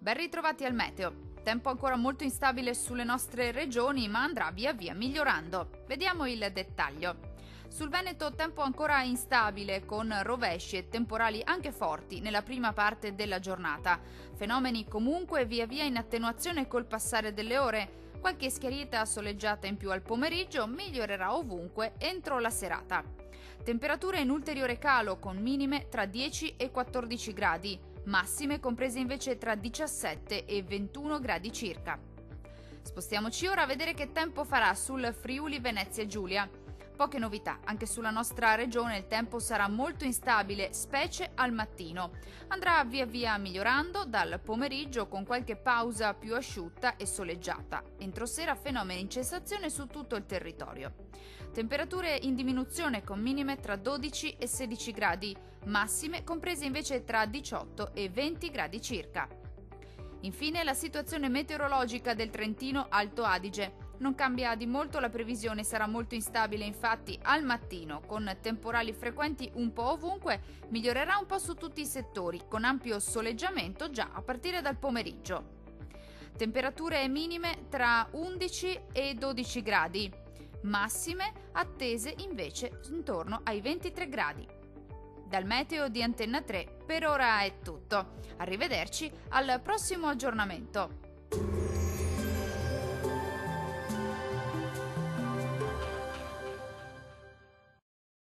Ben ritrovati al meteo. Tempo ancora molto instabile sulle nostre regioni, ma andrà via via migliorando. Vediamo il dettaglio. Sul Veneto tempo ancora instabile, con rovesci e temporali anche forti nella prima parte della giornata. Fenomeni comunque via via in attenuazione col passare delle ore. Qualche schiarita soleggiata in più al pomeriggio migliorerà ovunque entro la serata. Temperature in ulteriore calo, con minime tra 10 e 14 gradi. Massime comprese invece tra 17 e 21 gradi circa. Spostiamoci ora a vedere che tempo farà sul Friuli Venezia Giulia. Poche novità, anche sulla nostra regione il tempo sarà molto instabile, specie al mattino. Andrà via via migliorando dal pomeriggio con qualche pausa più asciutta e soleggiata. Entro sera fenomeni in cessazione su tutto il territorio. Temperature in diminuzione con minime tra 12 e 16 gradi, massime comprese invece tra 18 e 20 gradi circa. Infine la situazione meteorologica del Trentino Alto Adige. Non cambia di molto la previsione, sarà molto instabile infatti al mattino, con temporali frequenti un po' ovunque, migliorerà un po' su tutti i settori, con ampio soleggiamento già a partire dal pomeriggio. Temperature minime tra 11 e 12 gradi, massime attese invece intorno ai 23 gradi. Dal meteo di Antenna 3 per ora è tutto. Arrivederci al prossimo aggiornamento.